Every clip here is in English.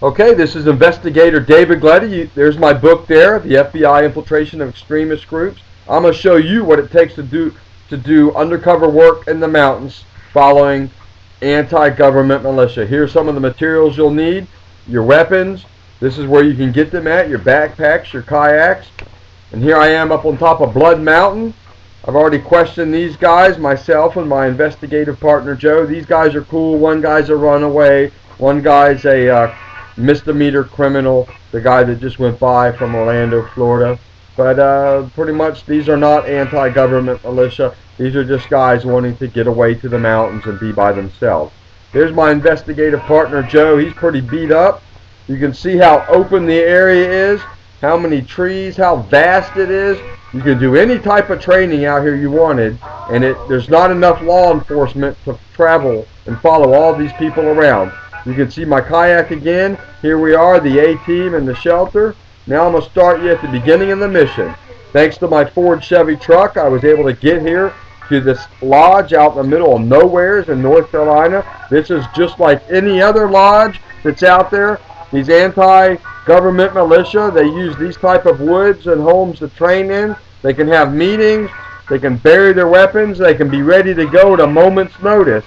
Okay, this is Investigator David Gletty. There's my book there, The FBI Infiltration of Extremist Groups. I'm going to show you what it takes to do undercover work in the mountains following anti-government militia. Here's some of the materials you'll need. Your weapons. This is where you can get them at. Your backpacks, your kayaks. And here I am up on top of Blood Mountain. I've already questioned these guys, myself and my investigative partner Joe. These guys are cool. One guy's a runaway. One guy's a misdemeanor criminal, the guy that just went by from Orlando, Florida. But pretty much these are not anti-government militia. These are just guys wanting to get away to the mountains and be by themselves. Here's my investigative partner Joe. He's pretty beat up. You can see how open the area is, how many trees, how vast it is. You can do any type of training out here you wanted, and there's not enough law enforcement to travel and follow all these people around. You can see my kayak again. Here we are, the A-team and the shelter. Now I'm going to start you at the beginning of the mission. Thanks to my Ford Chevy truck, I was able to get here to this lodge out in the middle of nowheres in North Carolina. This is just like any other lodge that's out there. These anti-government militia, they use these type of woods and homes to train in. They can have meetings. They can bury their weapons. They can be ready to go at a moment's notice.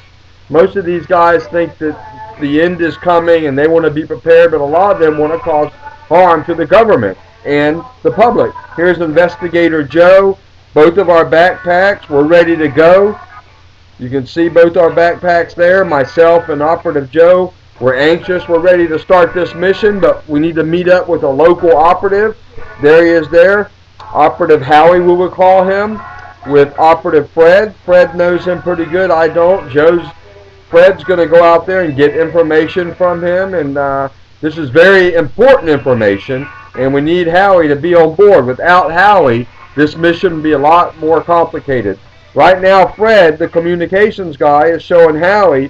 Most of these guys think that the end is coming and they want to be prepared, but a lot of them want to cause harm to the government and the public. Here's Investigator Joe. Both of our backpacks, we're ready to go. You can see both our backpacks there. Myself and Operative Joe, we're anxious. We're ready to start this mission, but we need to meet up with a local operative. There he is there. Operative Howie, we will call him, with Operative Fred. Fred knows him pretty good. I don't. Fred's going to go out there and get information from him, and this is very important information, and we need Howie to be on board. Without Howie, this mission would be a lot more complicated. Right now, Fred, the communications guy, is showing Howie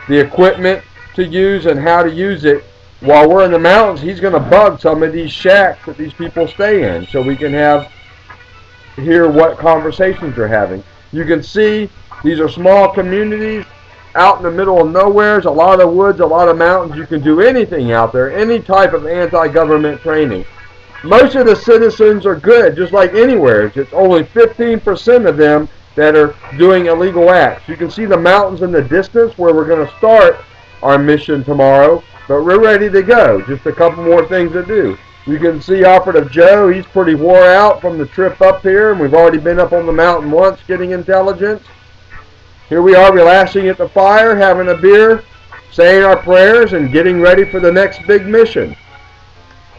the equipment to use and how to use it. While we're in the mountains, he's going to bug some of these shacks that these people stay in so we can hear what conversations they're having. You can see these are small communities out in the middle of nowhere. A lot of woods, a lot of mountains. You can do anything out there, any type of anti-government training. Most of the citizens are good, just like anywhere. It's only 15% of them that are doing illegal acts. You can see the mountains in the distance where we're going to start our mission tomorrow, but we're ready to go. Just a couple more things to do. You can see Operative Joe. He's pretty wore out from the trip up here, and we've already been up on the mountain once getting intelligence. Here we are relaxing at the fire, having a beer, saying our prayers, and getting ready for the next big mission.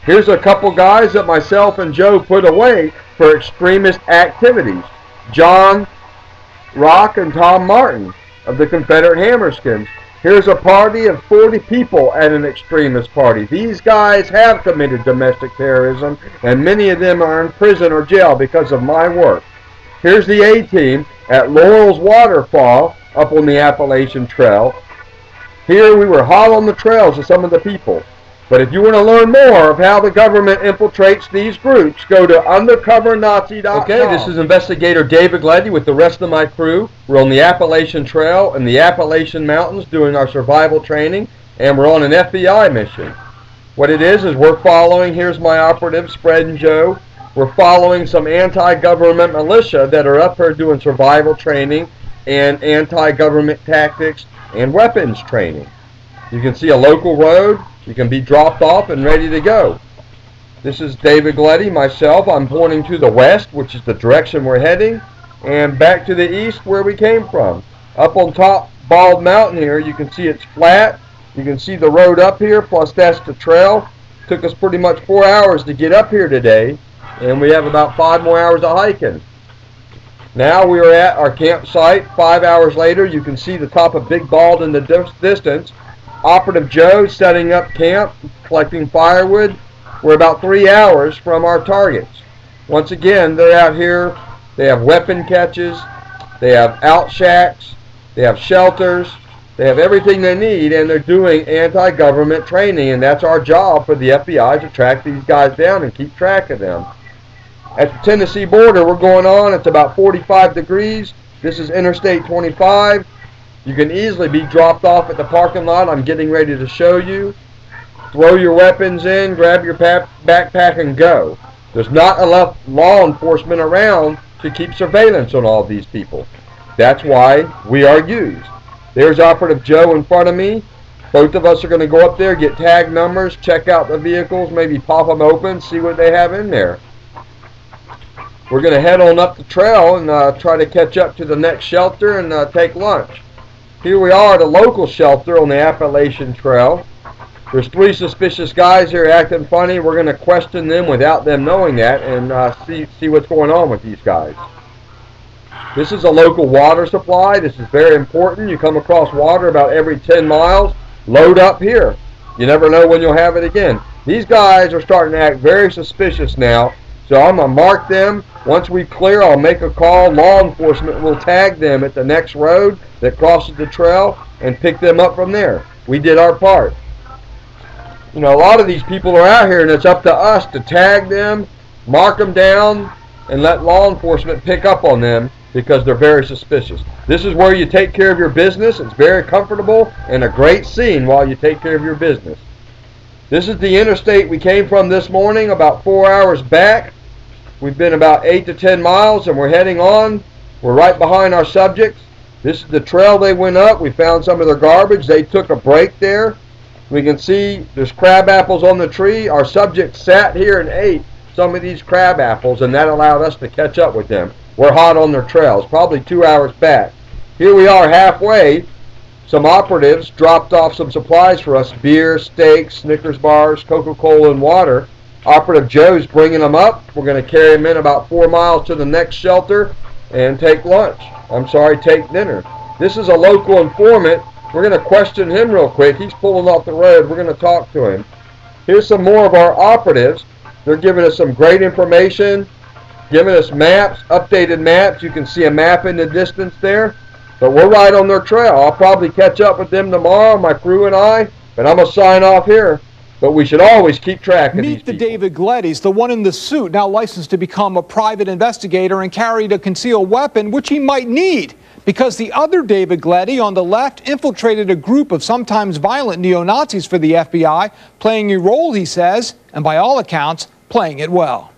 Here's a couple guys that myself and Joe put away for extremist activities. John Rock and Tom Martin of the Confederate Hammerskins. Here's a party of 40 people at an extremist party. These guys have committed domestic terrorism, and many of them are in prison or jail because of my work. Here's the A-team at Laurel's Waterfall up on the Appalachian Trail. Here we were hot on the trails of some of the people. But if you want to learn more of how the government infiltrates these groups, go to undercovernazi.com. Okay, this is Investigator David Gletty with the rest of my crew. We're on the Appalachian Trail in the Appalachian Mountains doing our survival training, and we're on an FBI mission. What it is we're following, here's my operatives, Fred and Joe. We're following some anti-government militia that are up here doing survival training and anti-government tactics and weapons training. You can see a local road. You can be dropped off and ready to go. This is David Gletty, myself. I'm pointing to the west, which is the direction we're heading, and back to the east where we came from. Up on top Bald Mountain here, you can see it's flat. You can see the road up here, plus that's the trail. Took us pretty much 4 hours to get up here today, and we have about 5 more hours of hiking. Now we are at our campsite. 5 hours later, you can see the top of Big Bald in the distance. Operative Joe setting up camp, collecting firewood. We're about 3 hours from our targets. Once again, they're out here. They have weapon catches. They have out shacks. They have shelters. They have everything they need, and they're doing anti-government training, and that's our job for the FBI, to track these guys down and keep track of them. At the Tennessee border, we're going on. It's about 45 degrees. This is Interstate 25. You can easily be dropped off at the parking lot. I'm getting ready to show you. throw your weapons in, grab your backpack, and go. There's not enough law enforcement around to keep surveillance on all these people. That's why we are used. There's Operative Joe in front of me. Both of us are going to go up there, get tag numbers, check out the vehicles, maybe pop them open, see what they have in there. We're going to head on up the trail and try to catch up to the next shelter and take lunch. Here we are at a local shelter on the Appalachian Trail. There's 3 suspicious guys here acting funny. We're going to question them without them knowing that and see what's going on with these guys. This is a local water supply. This is very important. You come across water about every 10 miles. Load up here. You never know when you'll have it again. These guys are starting to act very suspicious now. So I'm going to mark them. Once we clear, I'll make a call. Law enforcement will tag them at the next road that crosses the trail and pick them up from there. We did our part. You know, a lot of these people are out here, and it's up to us to tag them, mark them down, and let law enforcement pick up on them because they're very suspicious. This is where you take care of your business. It's very comfortable and a great scene while you take care of your business. This is the interstate we came from this morning about 4 hours back. We've been about 8 to 10 miles and we're heading on. We're right behind our subjects. This is the trail they went up. We found some of their garbage. They took a break there. We can see there's crab apples on the tree. Our subjects sat here and ate some of these crab apples, and that allowed us to catch up with them. We're hot on their trails, probably 2 hours back. Here we are halfway. Some operatives dropped off some supplies for us: beer, steaks, Snickers bars, Coca-Cola, and water. Operative Joe's bringing them up. We're going to carry them in about 4 miles to the next shelter and take lunch. Take dinner. This is a local informant. We're going to question him real quick. He's pulling off the road. We're going to talk to him. Here's some more of our operatives. They're giving us some great information, giving us maps, updated maps. You can see a map in the distance there. But we're right on their trail. I'll probably catch up with them tomorrow, my crew and I, but I'm going to sign off here. But we should always keep track of these people. Meet the David Glettys, the one in the suit, now licensed to become a private investigator and carried a concealed weapon, which he might need, because the other David Gletty on the left infiltrated a group of sometimes violent neo-Nazis for the FBI, playing a role, he says, and by all accounts, playing it well.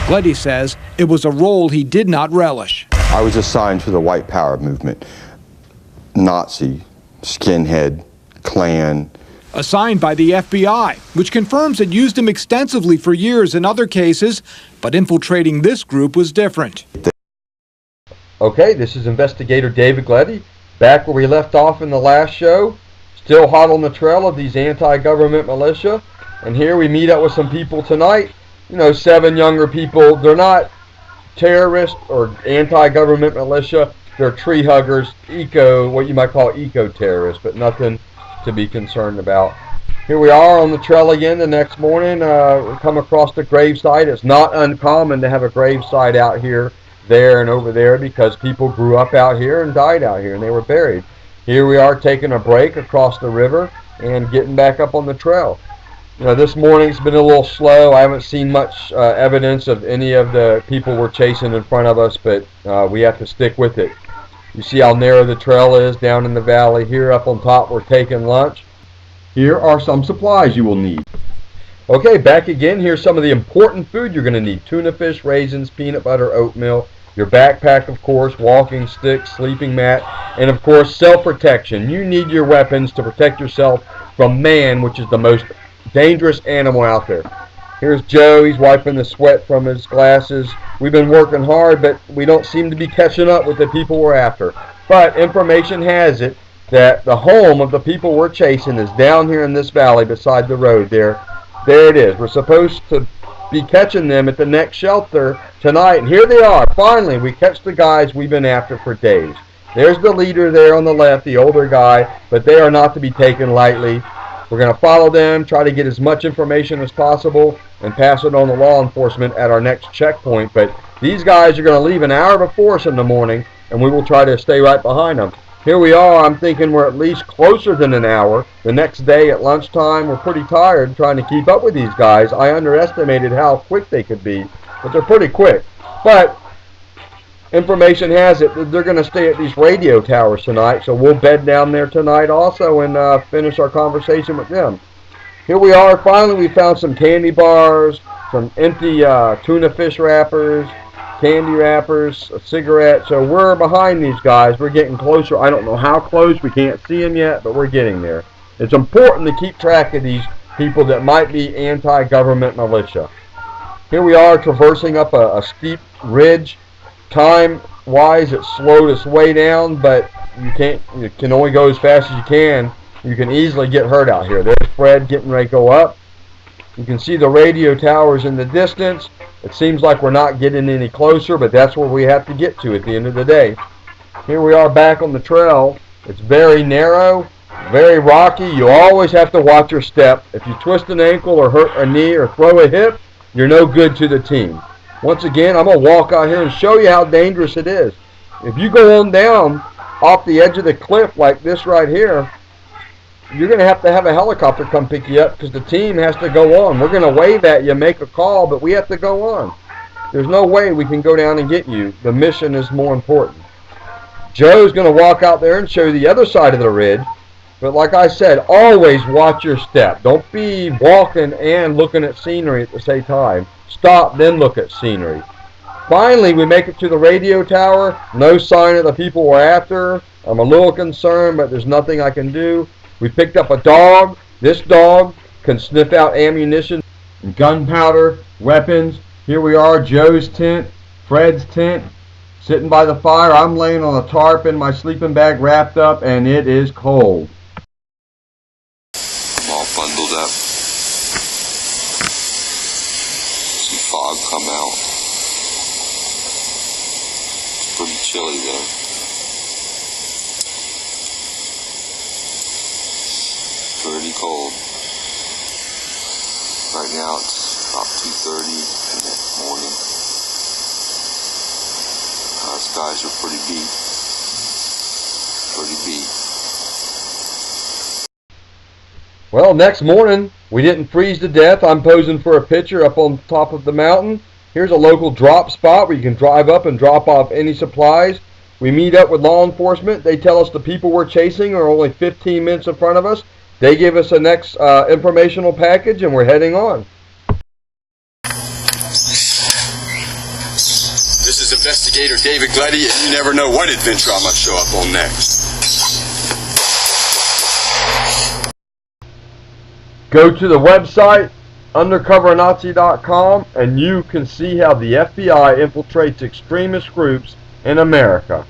Gletty says it was a role he did not relish. I was assigned to the white power movement, Nazi, skinhead, Klan. Assigned by the FBI, which confirms it used him extensively for years in other cases, but infiltrating this group was different. Okay, this is Investigator David Gletty, back where we left off in the last show, still hot on the trail of these anti-government militia, and here we meet up with some people tonight. You know, 7 younger people. They're not terrorists or anti-government militia. They're tree huggers, what you might call eco-terrorists, but nothing to be concerned about. Here we are on the trail again the next morning. We come across the gravesite. It's not uncommon to have a gravesite out here, there, and over there, because people grew up out here and died out here and they were buried. Here we are taking a break across the river and getting back up on the trail. You know, this morning's been a little slow. I haven't seen much evidence of any of the people we're chasing in front of us, but we have to stick with it. You see how narrow the trail is down in the valley. Here up on top we're taking lunch. Here are some supplies you will need. Okay, back again. Here's some of the important food you're going to need: tuna fish, raisins, peanut butter, oatmeal, your backpack, of course, walking stick, sleeping mat, and of course self-protection. You need your weapons to protect yourself from man, which is the most dangerous animal out there. Here's Joe. He's wiping the sweat from his glasses. We've been working hard, but we don't seem to be catching up with the people we're after. But information has it that the home of the people we're chasing is down here in this valley beside the road there. There it is. We're supposed to be catching them at the next shelter tonight. And here they are. Finally, we catch the guys we've been after for days. There's the leader there on the left, the older guy, but they are not to be taken lightly. We're going to follow them, try to get as much information as possible, and pass it on to law enforcement at our next checkpoint. But these guys are going to leave an hour before us in the morning, and we will try to stay right behind them. Here we are. I'm thinking we're at least closer than an hour. The next day at lunchtime, we're pretty tired trying to keep up with these guys. I underestimated how quick they could be, but they're pretty quick. But information has it that they're going to stay at these radio towers tonight, so we'll bed down there tonight also and finish our conversation with them. Here we are. Finally, we found some candy bars, some empty tuna fish wrappers, candy wrappers, a cigarette. So we're behind these guys. We're getting closer. I don't know how close. We can't see them yet, but we're getting there. It's important to keep track of these people that might be anti-government militia. Here we are traversing up a steep ridge. Time-wise, it slowed us way down, but you can only go as fast as you can. You can easily get hurt out here. There's Fred getting ready to go up. You can see the radio towers in the distance. It seems like we're not getting any closer, but that's where we have to get to at the end of the day. Here we are back on the trail. It's very narrow, very rocky. You always have to watch your step. If you twist an ankle or hurt a knee or throw a hip, you're no good to the team. Once again, I'm going to walk out here and show you how dangerous it is. If you go on down off the edge of the cliff like this right here, you're going to have a helicopter come pick you up because the team has to go on. We're going to wave at you, make a call, but we have to go on. There's no way we can go down and get you. The mission is more important. Joe's going to walk out there and show you the other side of the ridge. But like I said, always watch your step. Don't be walking and looking at scenery at the same time. Stop, then look at scenery. Finally, we make it to the radio tower. No sign of the people we're after. I'm a little concerned, but there's nothing I can do. We picked up a dog. This dog can sniff out ammunition, gunpowder, weapons. Here we are, Joe's tent, Fred's tent, sitting by the fire. I'm laying on a tarp in my sleeping bag wrapped up, and it is cold. I'm all bundled up. Some fog come out. It's pretty chilly though. Pretty cold. Right now it's about 2:30 in the morning. Skies are pretty beat. Well, next morning, we didn't freeze to death. I'm posing for a picture up on top of the mountain. Here's a local drop spot where you can drive up and drop off any supplies. We meet up with law enforcement. They tell us the people we're chasing are only 15 minutes in front of us. They give us a next informational package, and we're heading on. This is Investigator David Gletty, and you never know what adventure I might show up on next. Go to the website, undercovernazi.com, and you can see how the FBI infiltrates extremist groups in America.